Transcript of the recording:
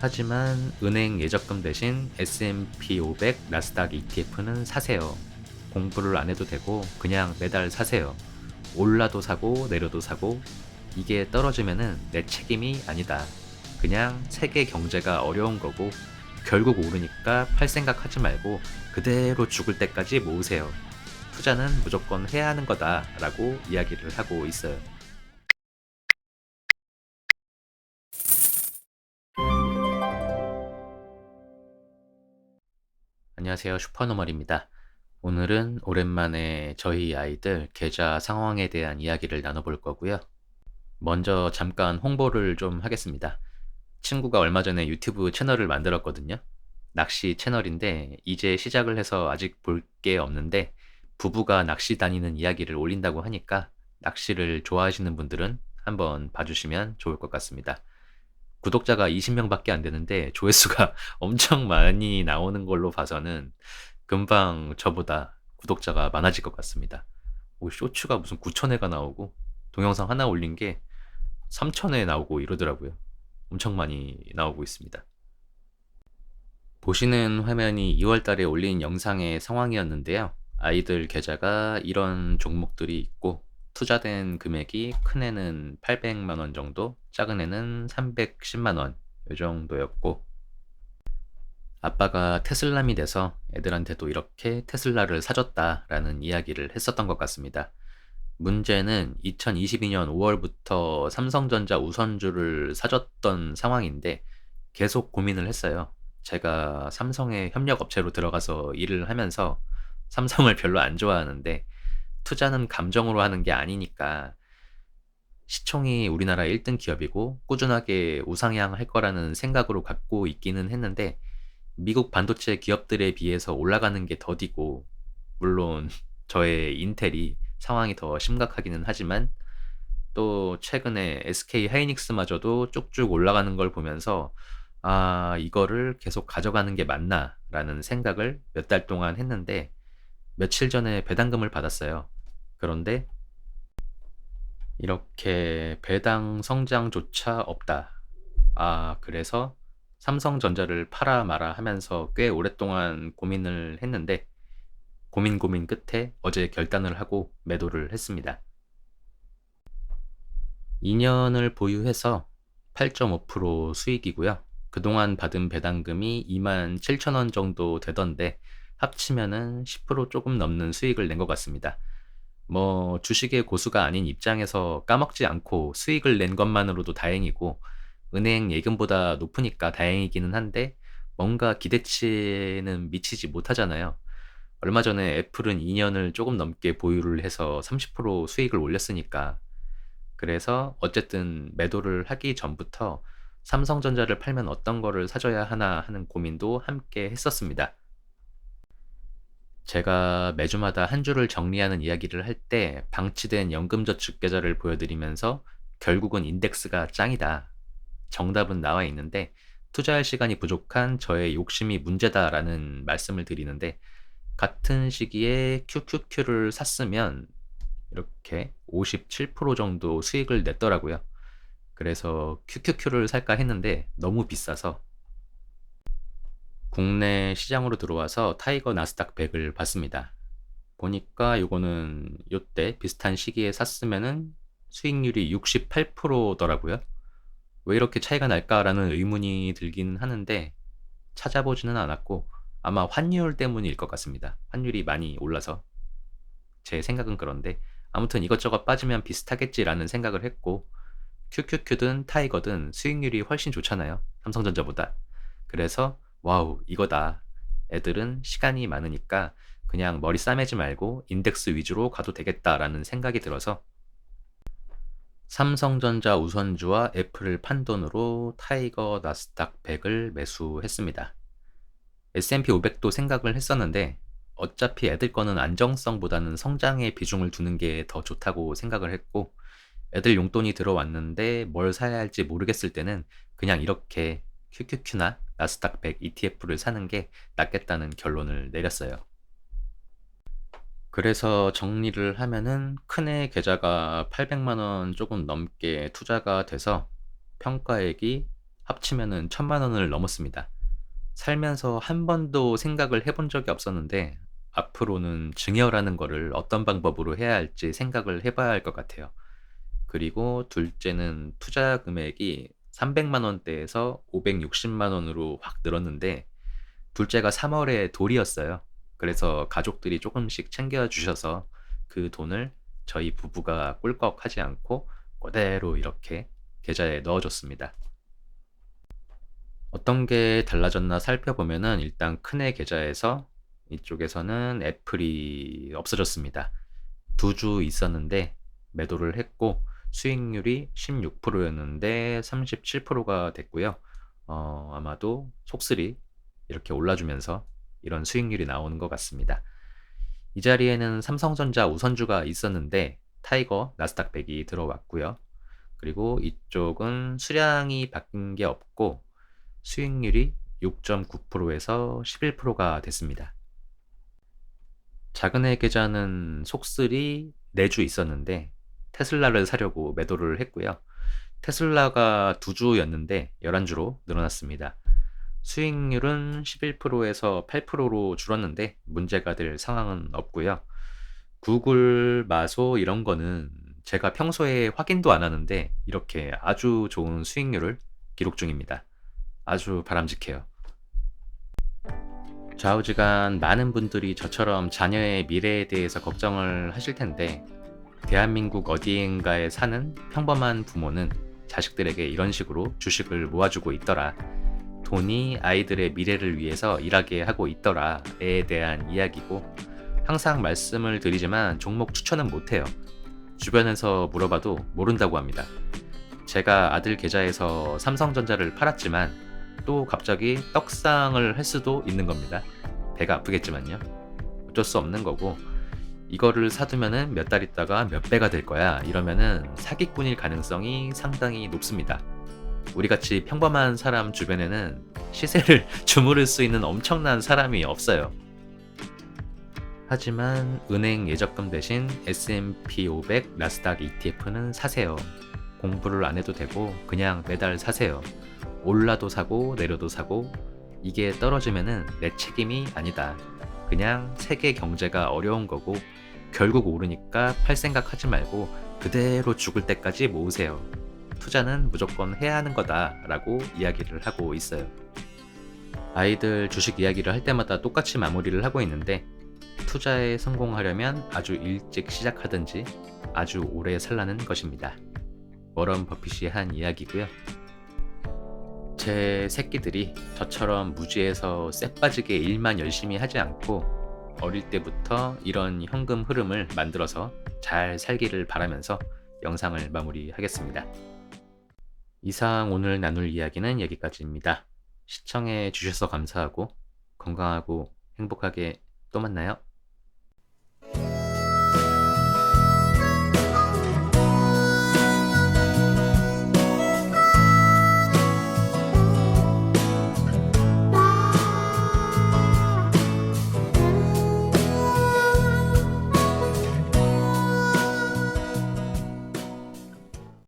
하지만 은행 예적금 대신 S&P 500 나스닥 ETF는 사세요. 공부를 안 해도 되고 그냥 매달 사세요. 올라도 사고 내려도 사고 이게 떨어지면은 내 책임이 아니다. 그냥 세계 경제가 어려운 거고 결국 오르니까 팔 생각 하지 말고 그대로 죽을 때까지 모으세요. 투자는 무조건 해야 하는 거다라고 이야기를 하고 있어요. 안녕하세요. 슈퍼노멀입니다. 오늘은 오랜만에 저희 아이들 계좌 상황에 대한 이야기를 나눠볼 거고요. 먼저 잠깐 홍보를 좀 하겠습니다. 친구가 얼마 전에 유튜브 채널을 만들었거든요. 낚시 채널인데 이제 시작을 해서 아직 볼 게 없는데 부부가 낚시 다니는 이야기를 올린다고 하니까 낚시를 좋아하시는 분들은 한번 봐주시면 좋을 것 같습니다. 구독자가 20명밖에 안 되는데 조회수가 엄청 많이 나오는 걸로 봐서는 금방 저보다 구독자가 많아질 것 같습니다. 쇼츠가 무슨 9,000회가 나오고 동영상 하나 올린 게 3,000회 나오고 이러더라고요. 엄청 많이 나오고 있습니다. 보시는 화면이 2월 달에 올린 영상의 상황이었는데요. 아이들 계좌가 이런 종목들이 있고 투자된 금액이 큰 애는 800만 원 정도, 작은 애는 310만 원 이 정도였고 아빠가 테슬람이 돼서 애들한테도 이렇게 테슬라를 사줬다라는 이야기를 했었던 것 같습니다. 문제는 2022년 5월부터 삼성전자 우선주를 사줬던 상황인데 계속 고민을 했어요. 제가 삼성의 협력업체로 들어가서 일을 하면서 삼성을 별로 안 좋아하는데 투자는 감정으로 하는 게 아니니까 시총이 우리나라 1등 기업이고 꾸준하게 우상향할 거라는 생각으로 갖고 있기는 했는데 미국 반도체 기업들에 비해서 올라가는 게 더디고 물론 저의 인텔이 상황이 더 심각하기는 하지만 또 최근에 SK 하이닉스마저도 쭉쭉 올라가는 걸 보면서 아, 이거를 계속 가져가는 게 맞나라는 생각을 몇 달 동안 했는데 며칠 전에 배당금을 받았어요. 그런데 이렇게 배당 성장조차 없다. 아, 그래서 삼성전자를 팔아 마라 하면서 꽤 오랫동안 고민을 했는데 고민 끝에 어제 결단을 하고 매도를 했습니다. 2년을 보유해서 8.5% 수익이고요. 그동안 받은 배당금이 27,000원 정도 되던데 합치면은 10% 조금 넘는 수익을 낸 것 같습니다. 뭐 주식의 고수가 아닌 입장에서 까먹지 않고 수익을 낸 것만으로도 다행이고 은행 예금보다 높으니까 다행이기는 한데 뭔가 기대치에는 미치지 못하잖아요. 얼마 전에 애플은 2년을 조금 넘게 보유를 해서 30% 수익을 올렸으니까 그래서 어쨌든 매도를 하기 전부터 삼성전자를 팔면 어떤 거를 사줘야 하나 하는 고민도 함께 했었습니다. 제가 매주마다 한 주를 정리하는 이야기를 할 때 방치된 연금저축 계좌를 보여드리면서 결국은 인덱스가 짱이다. 정답은 나와 있는데 투자할 시간이 부족한 저의 욕심이 문제다라는 말씀을 드리는데 같은 시기에 QQQ를 샀으면 이렇게 57% 정도 수익을 냈더라고요. 그래서 QQQ를 살까 했는데 너무 비싸서 국내 시장으로 들어와서 타이거 나스닥 100을 봤습니다. 보니까 요거는 요때 비슷한 시기에 샀으면은 수익률이 68%더라고요. 왜 이렇게 차이가 날까라는 의문이 들긴 하는데 찾아보지는 않았고 아마 환율 때문일 것 같습니다. 환율이 많이 올라서 제 생각은 그런데 아무튼 이것저것 빠지면 비슷하겠지라는 생각을 했고 QQQ든 타이거든 수익률이 훨씬 좋잖아요. 삼성전자보다. 그래서 와우 이거다. 애들은 시간이 많으니까 그냥 머리 싸매지 말고 인덱스 위주로 가도 되겠다라는 생각이 들어서 삼성전자 우선주와 애플을 판 돈으로 타이거 나스닥 100을 매수했습니다. S&P 500도 생각을 했었는데 어차피 애들 거는 안정성보다는 성장에 비중을 두는 게 더 좋다고 생각을 했고 애들 용돈이 들어왔는데 뭘 사야 할지 모르겠을 때는 그냥 이렇게 QQQ나 나스닥 100 ETF를 사는 게 낫겠다는 결론을 내렸어요. 그래서 정리를 하면은 큰애 계좌가 800만 원 조금 넘게 투자가 돼서 평가액이 합치면은 1,000만 원을 넘었습니다. 살면서 한 번도 생각을 해본 적이 없었는데 앞으로는 증여라는 거를 어떤 방법으로 해야 할지 생각을 해 봐야 할 것 같아요. 그리고 둘째는 투자 금액이 300만 원대에서 560만 원으로 확 늘었는데 둘째가 3 월에 돌이었어요. 그래서 가족들이 조금씩 챙겨 주셔서 그 돈을 저희 부부가 꿀꺽하지 않고 그대로 이렇게 계좌에 넣어 줬습니다. 어떤 게 달라졌나 살펴보면은 일단 큰애 계좌에서 이쪽에서는 애플이 없어졌습니다. 두 주 있었는데 매도를 했고 수익률이 16% 였는데 37%가 됐고요. 아마도 속쓰리 이렇게 올라주면서 이런 수익률이 나오는 것 같습니다. 이 자리에는 삼성전자 우선주가 있었는데 타이거 나스닥 100이 들어왔고요. 그리고 이쪽은 수량이 바뀐 게 없고 수익률이 6.9%에서 11%가 됐습니다. 작은 애 계좌는 속슬이 4주 있었는데 테슬라를 사려고 매도를 했고요. 테슬라가 2주였는데 11주로 늘어났습니다. 수익률은 11%에서 8%로 줄었는데 문제가 될 상황은 없고요. 구글, 마소 이런 거는 제가 평소에 확인도 안 하는데 이렇게 아주 좋은 수익률을 기록 중입니다. 아주 바람직해요. 좌우지간 많은 분들이 저처럼 자녀의 미래에 대해서 걱정을 하실 텐데 대한민국 어디인가에 사는 평범한 부모는 자식들에게 이런 식으로 주식을 모아주고 있더라. 돈이 아이들의 미래를 위해서 일하게 하고 있더라에 대한 이야기고 항상 말씀을 드리지만 종목 추천은 못해요. 주변에서 물어봐도 모른다고 합니다. 제가 아들 계좌에서 삼성전자를 팔았지만 또 갑자기 떡상을 할 수도 있는 겁니다. 배가 아프겠지만요. 어쩔 수 없는 거고 이거를 사두면은 몇 달 있다가 몇 배가 될 거야 이러면은 사기꾼일 가능성이 상당히 높습니다. 우리같이 평범한 사람 주변에는 시세를 주무를 수 있는 엄청난 사람이 없어요. 하지만 은행 예적금 대신 S&P 500 나스닥 ETF는 사세요. 공부를 안 해도 되고 그냥 매달 사세요. 올라도 사고 내려도 사고 이게 떨어지면은 내 책임이 아니다. 그냥 세계 경제가 어려운 거고 결국 오르니까 팔 생각하지 말고 그대로 죽을 때까지 모으세요. 투자는 무조건 해야 하는 거다라고 이야기를 하고 있어요. 아이들 주식 이야기를 할 때마다 똑같이 마무리를 하고 있는데 투자에 성공하려면 아주 일찍 시작하든지 아주 오래 살라는 것입니다. 워런 버핏이 한 이야기고요. 제 새끼들이 저처럼 무지해서 쎄 빠지게 일만 열심히 하지 않고 어릴 때부터 이런 현금 흐름을 만들어서 잘 살기를 바라면서 영상을 마무리하겠습니다. 이상 오늘 나눌 이야기는 여기까지입니다. 시청해 주셔서 감사하고 건강하고 행복하게 또 만나요.